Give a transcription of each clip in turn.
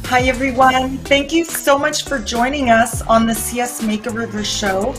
Hi, everyone. Thank you so much for joining us on the CS Makeover Show.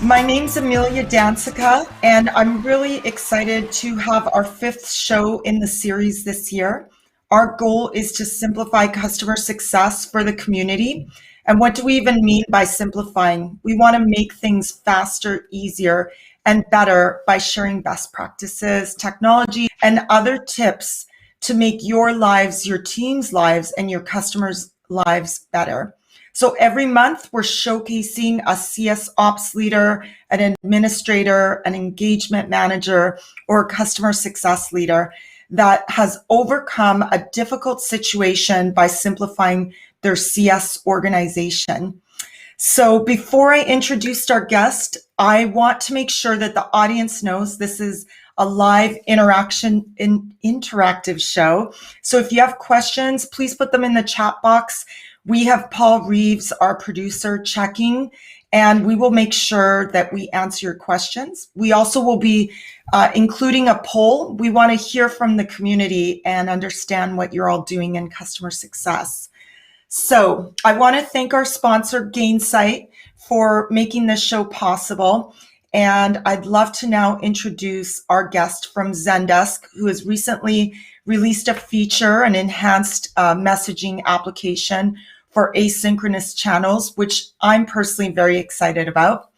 My name's Amelia Dansica, and I'm really excited to have our fifth show in the series this year. Our goal is to simplify customer success for the community. And what do we even mean by simplifying? We want to make things faster, easier, and better by sharing best practices, technology, and other tips to make your lives, your team's lives, and your customers' lives better. So every month we're showcasing a CS ops leader, an administrator, an engagement manager, or a customer success leader that has overcome a difficult situation by simplifying their CS organization. So before I introduce our guest, I want to make sure that the audience knows this is a live interactive show. So if you have questions, please put them in the chat box. We have Paul Reeves, our producer, checking, and we will make sure that we answer your questions. We also will be including a poll. We want to hear from the community and understand what you're all doing in customer success. So I want to thank our sponsor, Gainsight, for making this show possible. And I'd love to now introduce our guest from Zendesk, who has recently released a feature, an enhanced messaging application for asynchronous channels, which I'm personally very excited about.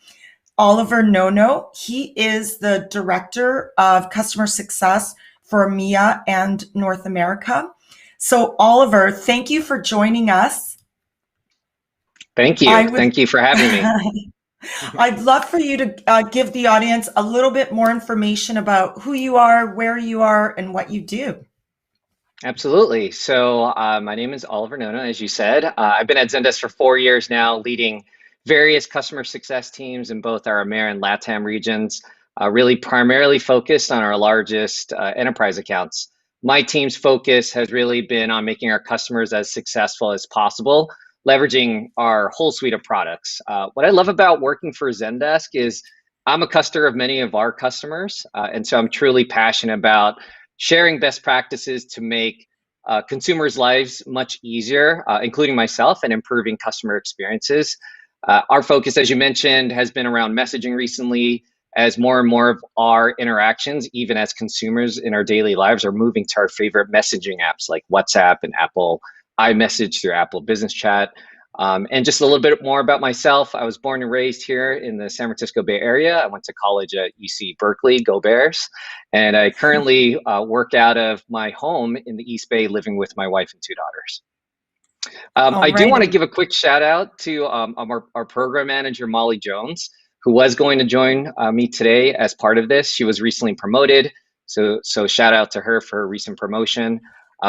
Oliver Nono, he is the Director of Customer Success for EMEA and North America. So Oliver, thank you for joining us. Thank you. Thank you for having me. I'd love for you to give the audience a little bit more information about who you are, where you are, and what you do. Absolutely. So my name is Oliver Nono, as you said. I've been at Zendesk for 4 years now, leading various customer success teams in both our EMEA and LATAM regions, really primarily focused on our largest enterprise accounts. My team's focus has really been on making our customers as successful as possible, leveraging our whole suite of products. What I love about working for Zendesk is I'm a customer of many of our customers, and so I'm truly passionate about sharing best practices to make consumers' lives much easier, including myself, and improving customer experiences. Our focus, as you mentioned, has been around messaging recently, as more and more of our interactions, even as consumers in our daily lives, are moving to our favorite messaging apps like WhatsApp and Apple iMessage through Apple Business Chat. And just a little bit more about myself. I was born and raised here in the San Francisco Bay Area. I went to college at UC Berkeley, go Bears. And I currently work out of my home in the East Bay, living with my wife and 2 daughters. I do want to give a quick shout out to our program manager, Molly Jones, who was going to join me today as part of this. She was recently promoted. So shout out to her for her recent promotion.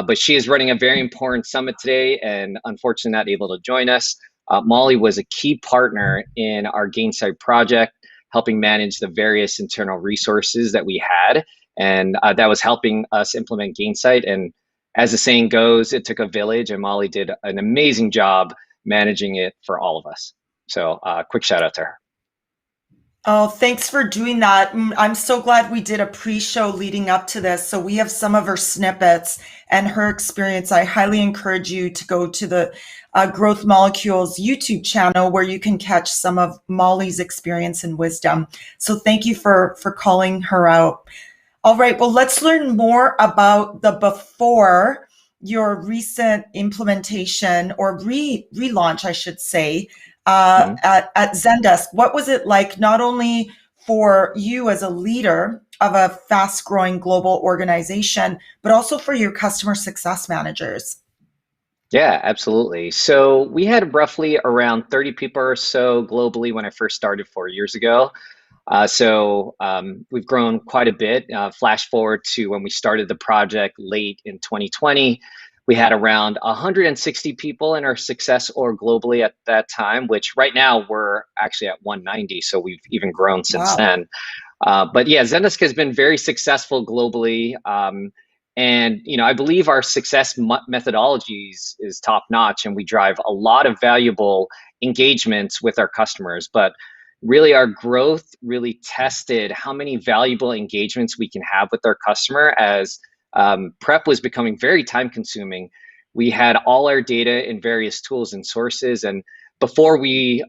But she is running a very important summit today and unfortunately not able to join us. Molly was a key partner in our Gainsight project, helping manage the various internal resources that we had. And that was helping us implement Gainsight. And as the saying goes, it took a village, and Molly did an amazing job managing it for all of us. So quick shout out to her. Oh, thanks for doing that. I'm so glad we did a pre-show leading up to this. So we have some of her snippets and her experience. I highly encourage you to go to the Growth Molecules YouTube channel where you can catch some of Molly's experience and wisdom. So thank you for calling her out. All right, well, let's learn more about the before your recent implementation or relaunch, I should say, at Zendesk. What was it like, not only for you as a leader of a fast-growing global organization, but also for your customer success managers? Yeah, absolutely. So we had roughly around 30 people or so globally when I first started 4 years ago. We've grown quite a bit. Flash forward to when we started the project late in 2020. We had around 160 people in our success org globally at that time, which right now we're actually at 190. So we've even grown since then. But yeah, Zendesk has been very successful globally. And I believe our success methodologies is top notch, and we drive a lot of valuable engagements with our customers. But really, our growth really tested how many valuable engagements we can have with our customer as prep was becoming very time consuming. we had all our data in various tools and sources. And before we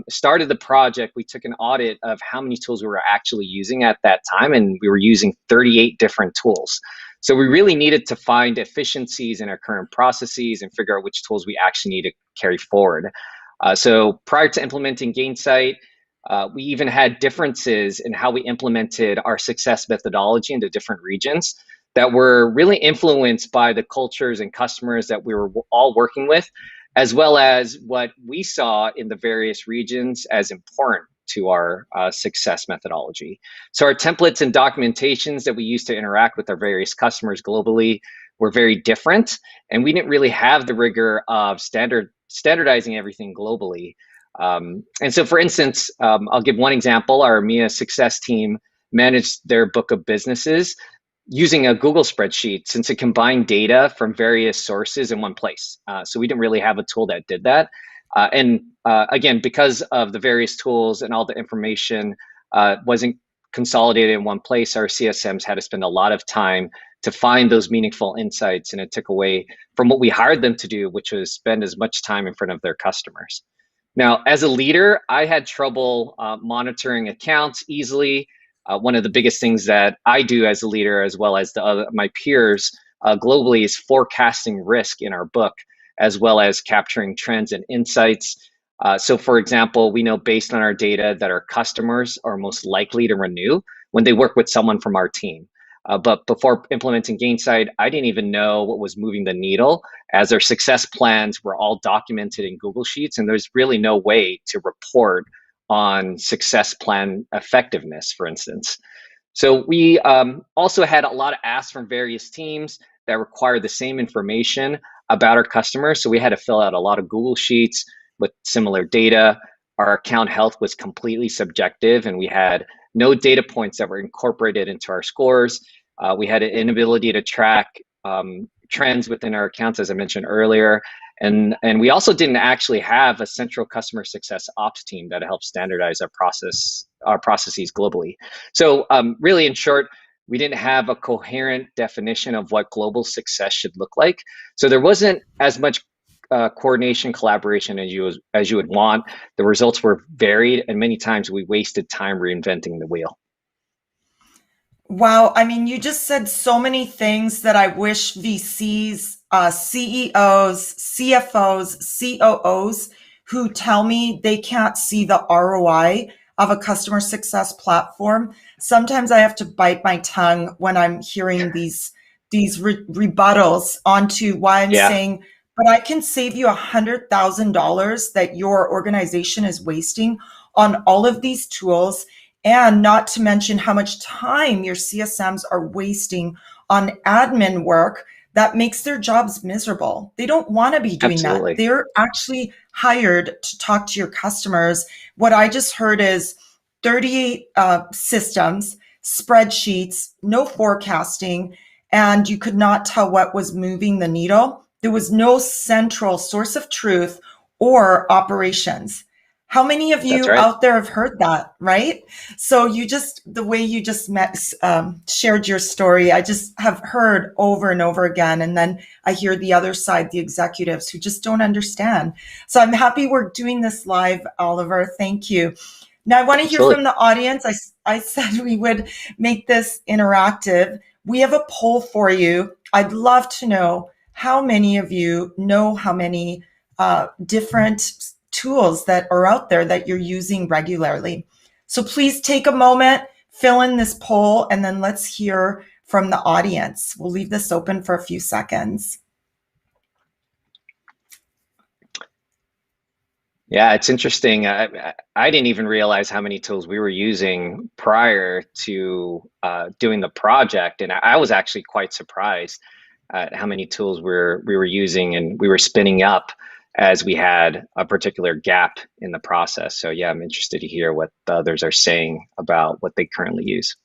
started the project, we took an audit of how many tools we were actually using at that time, and we were using 38 different tools. So we really needed to find efficiencies in our current processes and figure out which tools we actually need to carry forward. So prior to implementing Gainsight, we even had differences in how we implemented our success methodology into different regions that were really influenced by the cultures and customers that we were all working with, as well as what we saw in the various regions as important to our success methodology. So our templates and documentations that we use to interact with our various customers globally were very different, and we didn't really have the rigor of standardizing everything globally. And so, for instance, I'll give one example. Our EMEA success team managed their book of businesses using a Google spreadsheet, since it combined data from various sources in one place. So we didn't really have a tool that did that. And again, because of the various tools and all the information wasn't consolidated in one place, our CSMs had to spend a lot of time to find those meaningful insights, and it took away from what we hired them to do, which was spend as much time in front of their customers. Now, as a leader, I had trouble monitoring accounts easily. One of the biggest things that I do as a leader, as well as my peers globally, is forecasting risk in our book, as well as capturing trends and insights. So, for example, we know based on our data that our customers are most likely to renew when they work with someone from our team. But before implementing Gainsight, I didn't even know what was moving the needle, as our success plans were all documented in Google Sheets, and there's really no way to report on success plan effectiveness, for instance. So we also had a lot of asks from various teams that required the same information about our customers. So we had to fill out a lot of Google Sheets with similar data. Our account health was completely subjective, and we had no data points that were incorporated into our scores. We had an inability to track trends within our accounts, as I mentioned earlier. And we also didn't actually have a central customer success ops team that helped standardize our processes globally. So really, in short, we didn't have a coherent definition of what global success should look like. So there wasn't as much coordination, collaboration as you would want. The results were varied, and many times we wasted time reinventing the wheel. Wow. I mean, you just said so many things that I wish VCs, CEOs, CFOs, COOs who tell me they can't see the ROI of a customer success platform. Sometimes I have to bite my tongue when I'm hearing these rebuttals onto why I'm Yeah, saying, but I can save you $100,000 that your organization is wasting on all of these tools, and not to mention how much time your CSMs are wasting on admin work that makes their jobs miserable. They don't want to be doing that. absolutely. They're actually hired to talk to your customers. What I just heard is 38 systems, spreadsheets, no forecasting, and you could not tell what was moving the needle. There was no central source of truth or operations. How many of That's you right. out there have heard that, right? So the way you just shared your story, I just have heard over and over again. And then I hear the other side, the executives who just don't understand. So I'm happy we're doing this live, Oliver. Thank you. Now I want to hear Absolutely. from the audience. I said we would make this interactive. We have a poll for you. I'd love to know how many of you know how many different tools that are out there that you're using regularly. So please take a moment, fill in this poll, and then let's hear from the audience. We'll leave this open for a few seconds. Yeah, it's interesting. I didn't even realize how many tools we were using prior to doing the project, and I was actually quite surprised at how many tools we were using and we were spinning up as we had a particular gap in the process. So yeah, I'm interested to hear what the others are saying about what they currently use.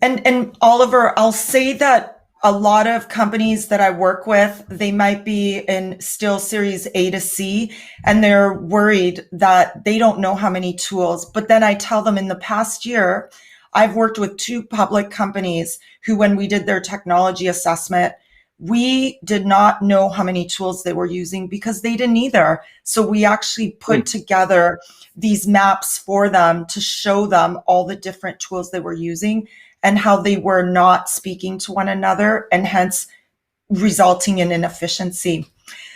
And Oliver, I'll say that a lot of companies that I work with, they might be in still series A to C, and they're worried that they don't know how many tools. But then I tell them in the past year, I've worked with two public companies who, when we did their technology assessment, We did not know how many tools they were using because they didn't either. So we actually put Mm, together these maps for them to show them all the different tools they were using and how they were not speaking to one another and hence resulting in inefficiency.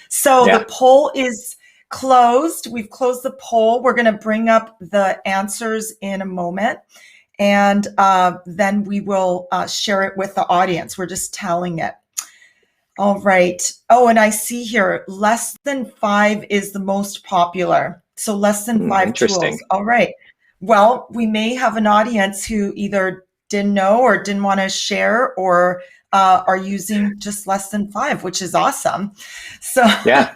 So the yeah. poll is closed. We've closed the poll. We're going to bring up the answers in a moment. And then we will share it with the audience. We're just telling it. All right. Oh, and I see here less than five is the most popular. So less than five Interesting. tools. All right. Well, we may have an audience who either didn't know or didn't want to share or are using just less than five, which is awesome. So, Yeah.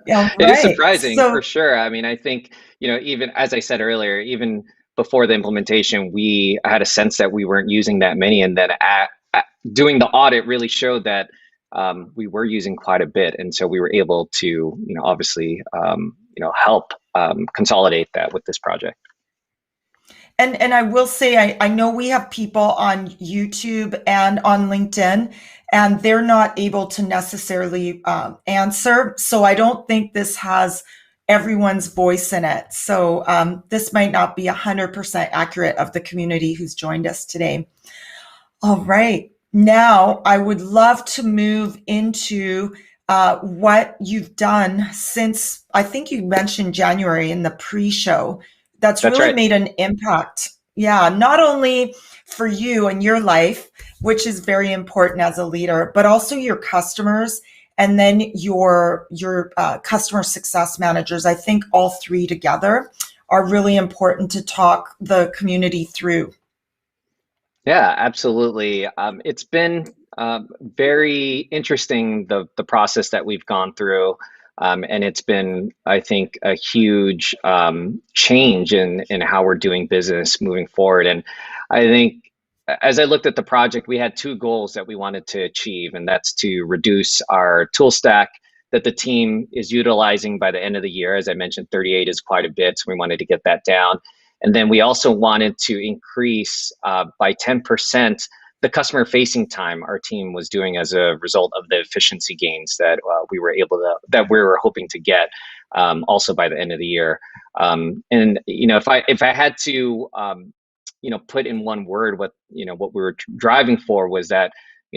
yeah, It is right. surprising for So, sure. I mean, I think, even as I said earlier, even before the implementation, we had a sense that we weren't using that many. And then doing the audit really showed that we were using quite a bit. And so we were able to, obviously, help consolidate that with this project. and I will say, I know we have people on YouTube and on LinkedIn, and they're not able to necessarily answer. So I don't think this has everyone's voice in it. So this might not be 100% accurate of the community who's joined us today. All right. Now, I would love to move into what you've done since I think you mentioned January in the pre show. That's That's really right. made an impact. Yeah, not only for you and your life, which is very important as a leader, but also your customers and then your customer success managers. I think all three together are really important to talk the community through. Yeah, absolutely. It's been very interesting the process that we've gone through, and it's been, I think, a huge change in how we're doing business moving forward. And I think as I looked at the project, we had two goals that we wanted to achieve, and that's to reduce our tool stack that the team is utilizing by the end of the year. As I mentioned, 38 is quite a bit, so we wanted to get that down. And then we also wanted to increase by 10% the customer facing time our team was doing as a result of the efficiency gains that that we were hoping to get also by the end of the year. And if I had to put in one word what we were driving for was that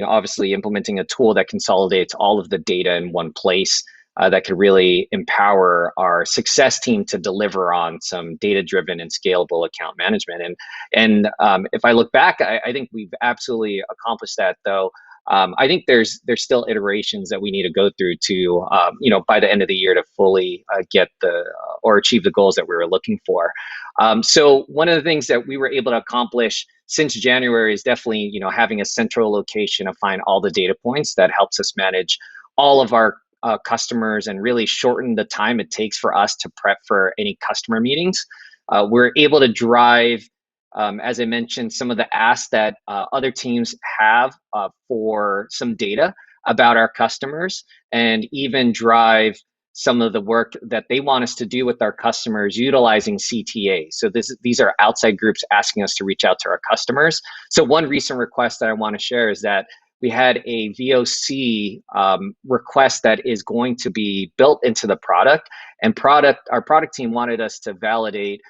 obviously implementing a tool that consolidates all of the data in one place that could really empower our success team to deliver on some data-driven and scalable account management. And if I look back, I think we've absolutely accomplished that. Though I think there's still iterations that we need to go through to by the end of the year to fully get or achieve the goals that we were looking for. So one of the things that we were able to accomplish since January is definitely having a central location to find all the data points that helps us manage all of our customers and really shorten the time it takes for us to prep for any customer meetings. We're able to drive, as I mentioned, some of the asks that other teams have for some data about our customers, and even drive some of the work that they want us to do with our customers utilizing CTA. So these are outside groups asking us to reach out to our customers. So one recent request that I want to share is that we had a VOC request that is going to be built into the product, and our product team wanted us to validate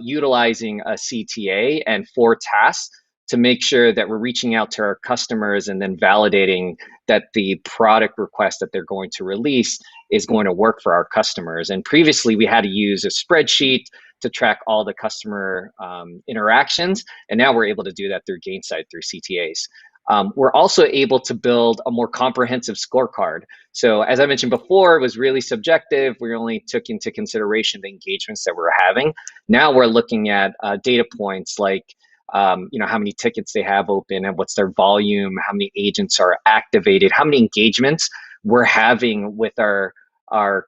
utilizing a CTA and 4 tasks to make sure that we're reaching out to our customers and then validating that the product request that they're going to release is going to work for our customers. And previously, we had to use a spreadsheet to track all the customer interactions, and now we're able to do that through Gainsight through CTAs. We're also able to build a more comprehensive scorecard. So as I mentioned before, it was really subjective. We only took into consideration the engagements that we were having. Now we're looking at data points like how many tickets they have open and what's their volume, how many agents are activated, how many engagements we're having with our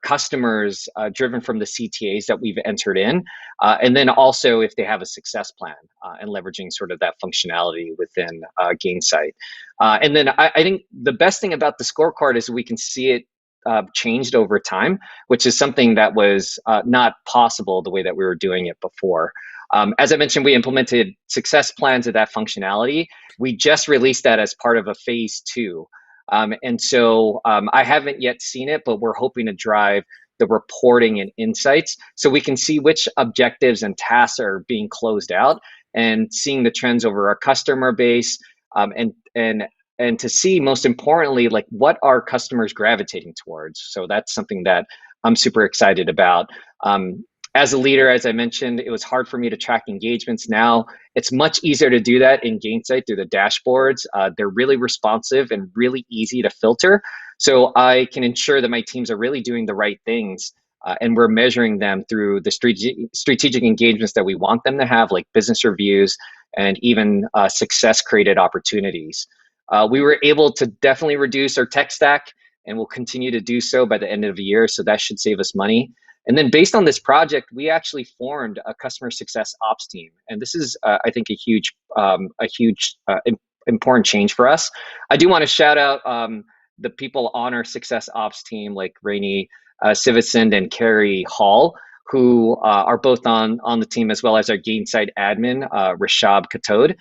customers driven from the CTAs that we've entered in. And then also if they have a success plan and leveraging sort of that functionality within Gainsight. And then I think the best thing about the scorecard is we can see it changed over time, which is something that was not possible the way that we were doing it before. As I mentioned, we implemented success plans of that functionality. We just released that as part of a phase 2. And so I haven't yet seen it, but we're hoping to drive the reporting and insights so we can see which objectives and tasks are being closed out and seeing the trends over our customer base, and to see, most importantly, like what are customers gravitating towards. So that's something that I'm super excited about. As a leader, as I mentioned, it was hard for me to track engagements. Now it's much easier to do that in Gainsight through the dashboards. They're really responsive and really easy to filter. So I can ensure that my teams are really doing the right things, and we're measuring them through the strategic engagements that we want them to have, like business reviews and even success created opportunities. We were able to definitely reduce our tech stack, and we'll continue to do so by the end of the year. So that should save us money. And then based on this project, we actually formed a customer success ops team. And this is, I think, a huge important change for us. I do want to shout out the people on our success ops team, like Rainey Sivison and Carrie Hall, who are both on the team, as well as our Gainsight admin, Rashab Katod.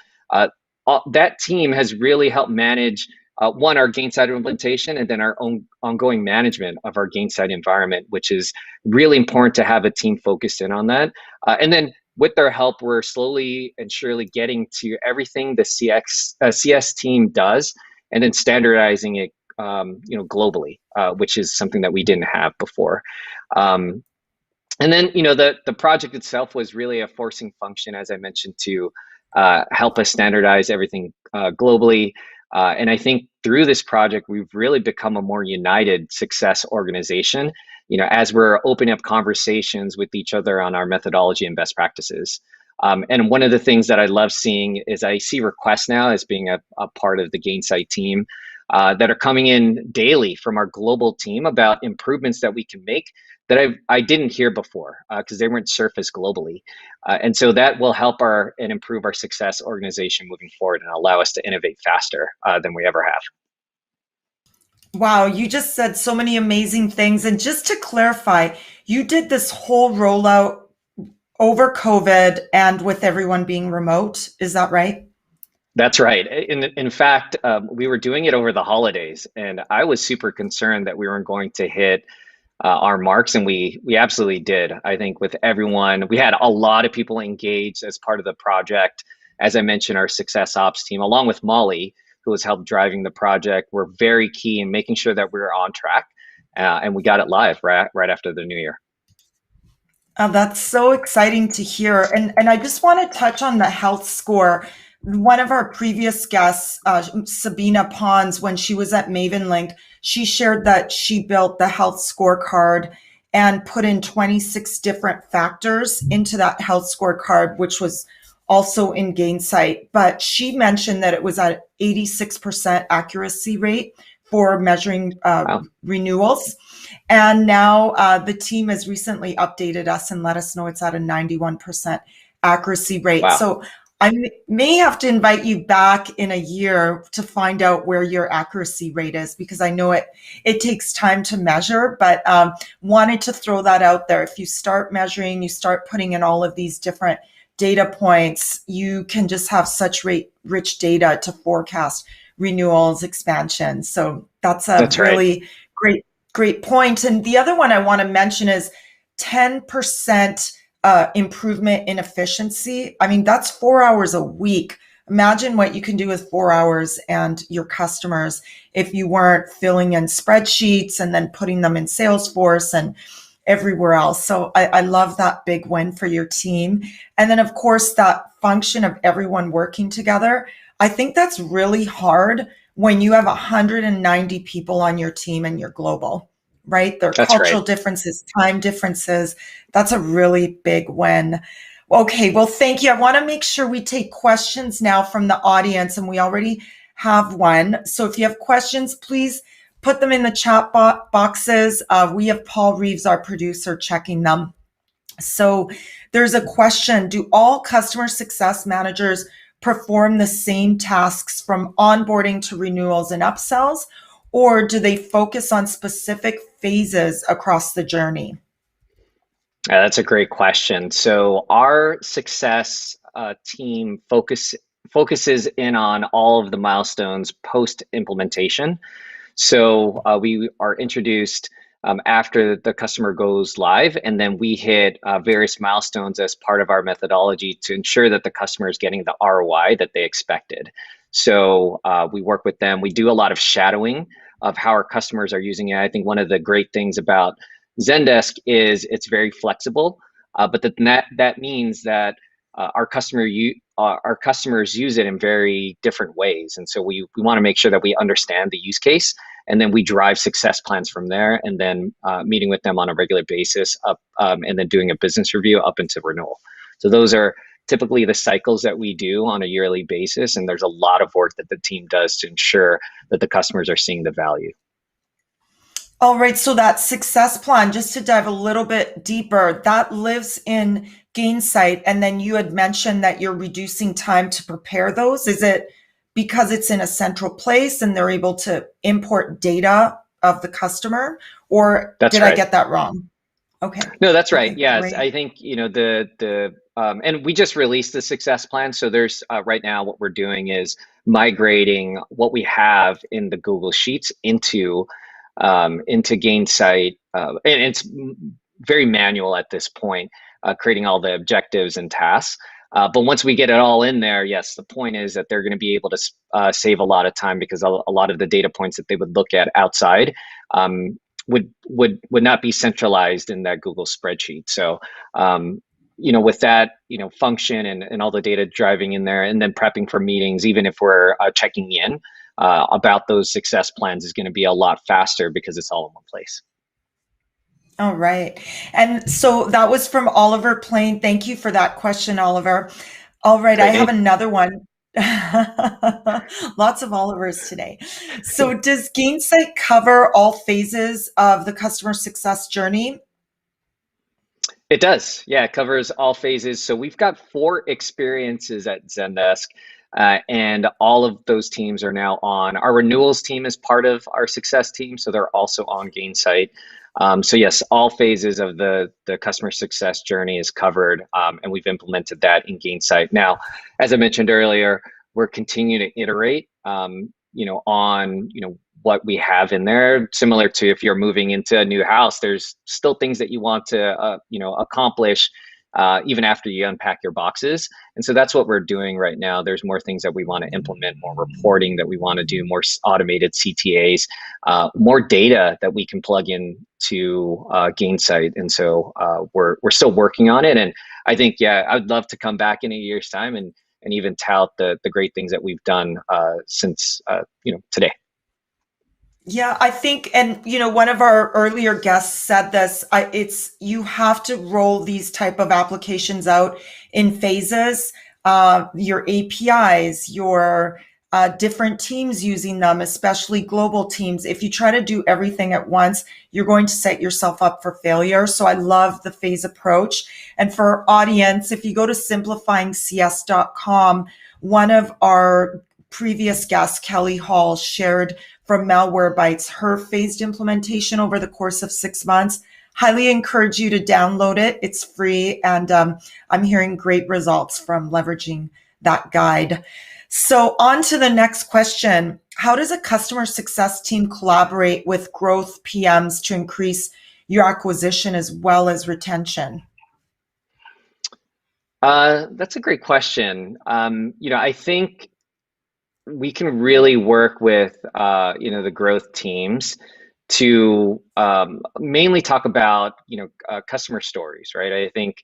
That team has really helped manage one, our Gainsight implementation, and then our own ongoing management of our Gainsight environment, which is really important to have a team focused in on that. And then with their help, we're slowly and surely getting to everything the CS team does, and then standardizing it, globally, which is something that we didn't have before. And then, the project itself was really a forcing function, as I mentioned, to help us standardize everything globally. And I think through this project, we've really become a more united success organization, as we're opening up conversations with each other on our methodology and best practices. And one of the things that I love seeing is I see requests now as being a part of the Gainsight team that are coming in daily from our global team about improvements that we can make that I didn't hear before, because they weren't surfaced globally. And so that will help and improve our success organization moving forward and allow us to innovate faster than we ever have. Wow, you just said so many amazing things. And just to clarify, you did this whole rollout over COVID and with everyone being remote. Is that right? That's right. In fact, we were doing it over the holidays, and I was super concerned that we weren't going to hit our marks, and we absolutely did. I think with everyone, we had a lot of people engaged as part of the project. As I mentioned, our success ops team, along with Molly, who has helped driving the project, were very key in making sure that we were on track, and we got it live right after the new year. That's so exciting to hear. And I just want to touch on the health score. One of our previous guests, Sabina Pons, when she was at MavenLink, she shared that she built the health scorecard and put in 26 different factors into that health scorecard, which was also in Gainsight. But she mentioned that it was at 86% accuracy rate for measuring Wow. renewals. And now the team has recently updated us and let us know it's at a 91% accuracy rate. Wow. So I may have to invite you back in a year to find out where your accuracy rate is, because I know it takes time to measure, but wanted to throw that out there. If you start measuring, you start putting in all of these different data points, you can just have such rich data to forecast renewals, expansion. So that's a That's right. really great point. And the other one I want to mention is 10% improvement in efficiency. I mean, that's 4 hours a week. Imagine what you can do with 4 hours and your customers if you weren't filling in spreadsheets and then putting them in Salesforce and everywhere else. So I love that big win for your team. And then, of course, that function of everyone working together. I think that's really hard when you have 190 people on your team and you're global, right? There are That's cultural right. differences, time differences. That's a really big win. Okay, well, thank you. I want to make sure we take questions now from the audience, and we already have one. So if you have questions, please put them in the chat boxes. We have Paul Reeves, our producer, checking them. So there's a question: do all customer success managers perform the same tasks from onboarding to renewals and upsells, or do they focus on specific phases across the journey? That's a great question. So our success team focuses in on all of the milestones post implementation. So we are introduced after the customer goes live, and then we hit various milestones as part of our methodology to ensure that the customer is getting the ROI that they expected. So we work with them. We do a lot of shadowing of how our customers are using it. I think one of the great things about Zendesk is it's very flexible, but that means that our customers use it in very different ways, and so we want to make sure that we understand the use case, and then we drive success plans from there, and then meeting with them on a regular basis up, and then doing a business review up into renewal. So those are typically the cycles that we do on a yearly basis, and there's a lot of work that the team does to ensure that the customers are seeing the value. All right, so that success plan, just to dive a little bit deeper, that lives in Gainsight, and then you had mentioned that you're reducing time to prepare those. Is it because it's in a central place and they're able to import data of the customer, or That's did I right. get that wrong? Okay. No, that's right. Okay, Yes, great. I think and we just released the success plan. So there's right now what we're doing is migrating what we have in the Google Sheets into Gainsight, and it's very manual at this point, creating all the objectives and tasks. But once we get it all in there, yes, the point is that they're going to be able to save a lot of time, because a lot of the data points that they would look at outside would not be centralized in that Google spreadsheet. So with that function and all the data driving in there, and then prepping for meetings, even if we're checking in about those success plans, is going to be a lot faster because it's all in one place. All right. And so that was from Oliver Plain. Thank you for that question, Oliver. All right, I Great have name. another one. Lots of Olivers today. So does Gainsight cover all phases of the customer success journey? It does. Yeah, it covers all phases. So we've got 4 experiences at Zendesk, and all of those teams are now on. Our renewals team is part of our success team, so they're also on Gainsight. So yes, all phases of the customer success journey is covered, and we've implemented that in Gainsight. Now, as I mentioned earlier, we're continuing to iterate, on what we have in there. Similar to if you're moving into a new house, there's still things that you want to accomplish even after you unpack your boxes. And so that's what we're doing right now. There's more things that we want to implement, more reporting that we want to do, more automated CTAs, more data that we can plug in to Gainsight. And so we're still working on it. And I think, yeah, I'd love to come back in a year's time and even tout the great things that we've done since today. Yeah, I think, and one of our earlier guests said this. It's you have to roll these type of applications out in phases. Your APIs, your different teams using them, especially global teams. If you try to do everything at once, you're going to set yourself up for failure. So I love the phase approach. And for our audience, if you go to simplifyingcs.com, one of our previous guests, Kelly Hall, shared from Malwarebytes, her phased implementation over the course of 6 months. Highly encourage you to download it. It's free, and I'm hearing great results from leveraging that guide. So on to the next question. How does a customer success team collaborate with growth PMs to increase your acquisition as well as retention? That's a great question. I think we can really work with the growth teams to mainly talk about customer stories, right? I think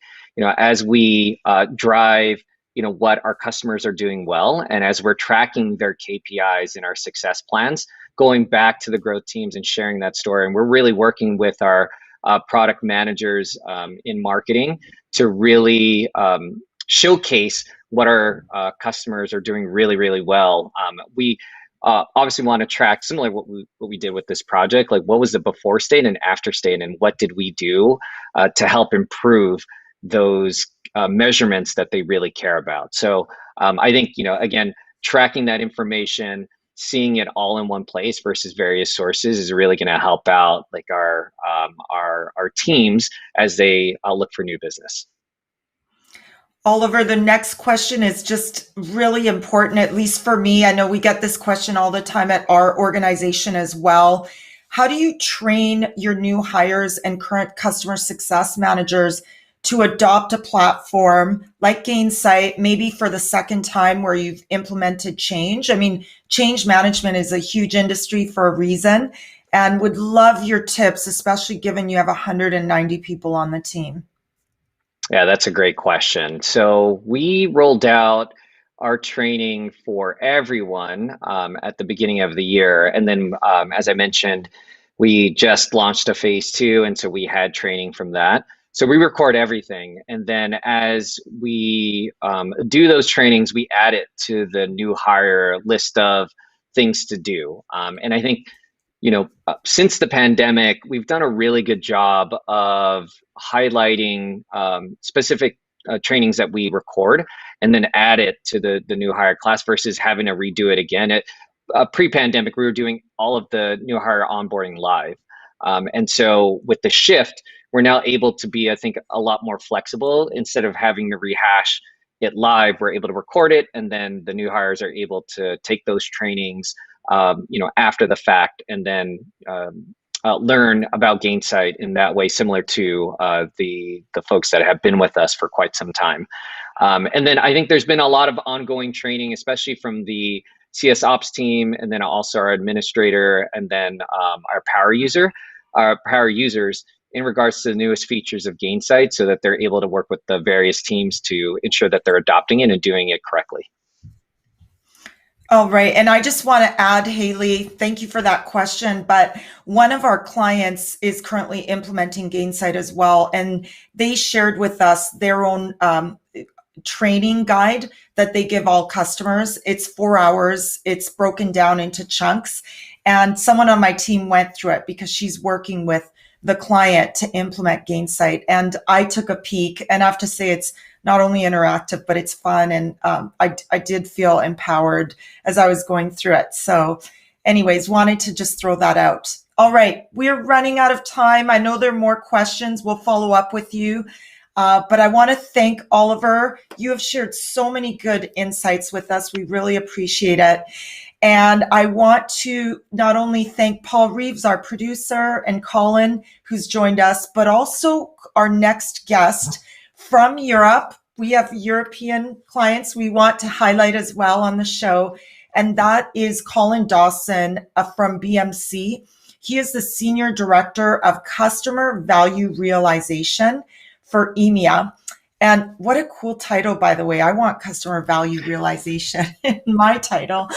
as we drive what our customers are doing well, and as we're tracking their KPIs in our success plans, going back to the growth teams and sharing that story. And we're really working with our product managers in marketing to really showcase what our customers are doing really, really well. We obviously want to track similar what we did with this project, like what was the before state and after state, and what did we do to help improve those measurements that they really care about. So I think again, tracking that information, seeing it all in one place versus various sources is really going to help out like our teams as they look for new business. Oliver, the next question is just really important, at least for me. I know we get this question all the time at our organization as well. How do you train your new hires and current customer success managers to adopt a platform like Gainsight, maybe for the second time where you've implemented change? I mean, change management is a huge industry for a reason, and would love your tips, especially given you have 190 people on the team. Yeah, that's a great question. So we rolled out our training for everyone at the beginning of the year. And then, as I mentioned, we just launched a phase two. And so we had training from that. So we record everything. And then as we do those trainings, we add it to the new hire list of things to do. And I think since the pandemic, we've done a really good job of highlighting specific trainings that we record and then add it to the new hire class versus having to redo it again. Pre-pandemic, we were doing all of the new hire onboarding live. And so with the shift, we're now able to be, I think, a lot more flexible. Instead of having to rehash it live, we're able to record it, and then the new hires are able to take those trainings after the fact, and then learn about Gainsight in that way, similar to the folks that have been with us for quite some time. And then I think there's been a lot of ongoing training, especially from the CS Ops team, and then also our administrator, and then our power users in regards to the newest features of Gainsight, so that they're able to work with the various teams to ensure that they're adopting it and doing it correctly. All right. And I just want to add, Haley, thank you for that question. But one of our clients is currently implementing Gainsight as well. And they shared with us their own training guide that they give all customers. It's 4 hours. It's broken down into chunks. And someone on my team went through it because she's working with the client to implement Gainsight. And I took a peek, and I have to say it's not only interactive, but it's fun. And I did feel empowered as I was going through it. So anyways, wanted to just throw that out. All right, we're running out of time. I know there are more questions. We'll follow up with you. But I want to thank Oliver. You have shared so many good insights with us. We really appreciate it. And I want to not only thank Paul Reeves, our producer, and Colin, who's joined us, but also our next guest from Europe. We have European clients we want to highlight as well on the show. And that is Colin Dawson from BMC. He is the Senior Director of Customer Value Realization for EMEA. And what a cool title, by the way. I want customer value realization in my title.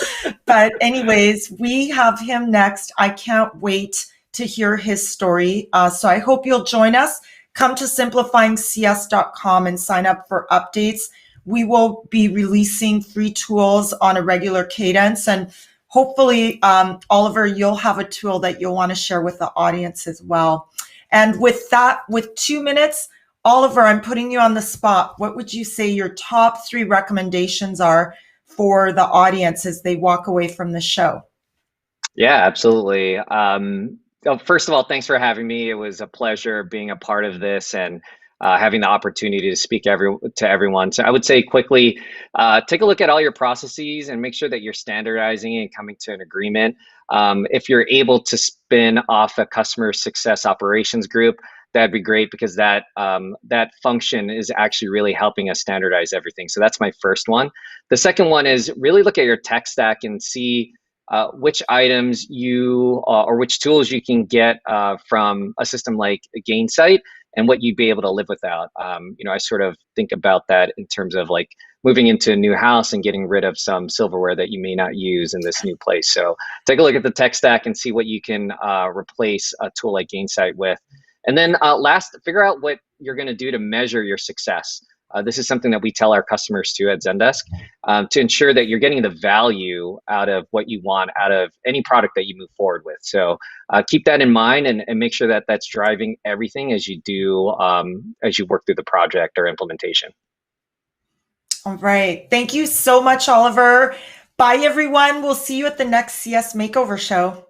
But anyways, we have him next. I can't wait to hear his story. So I hope you'll join us. Come to simplifyingcs.com and sign up for updates. We will be releasing free tools on a regular cadence. And hopefully, Oliver, you'll have a tool that you'll want to share with the audience as well. And with that, with 2 minutes, Oliver, I'm putting you on the spot. What would you say your top 3 recommendations are for the audience as they walk away from the show? Yeah, absolutely. First of all, thanks for having me. It was a pleasure being a part of this and having the opportunity to speak to everyone. So I would say quickly, take a look at all your processes and make sure that you're standardizing and coming to an agreement. If you're able to spin off a customer success operations group, that'd be great, because that function is actually really helping us standardize everything. So that's my first one. The second one is really look at your tech stack and see which items or which tools you can get from a system like Gainsight and what you'd be able to live without. I sort of think about that in terms of like moving into a new house and getting rid of some silverware that you may not use in this new place. So take a look at the tech stack and see what you can replace a tool like Gainsight with. And then last, figure out what you're going to do to measure your success. This is something that we tell our customers too at Zendesk, to ensure that you're getting the value out of what you want out of any product that you move forward with. So keep that in mind and make sure that that's driving everything as you do, as you work through the project or implementation. All right. Thank you so much, Oliver. Bye, everyone. We'll see you at the next CS Makeover Show.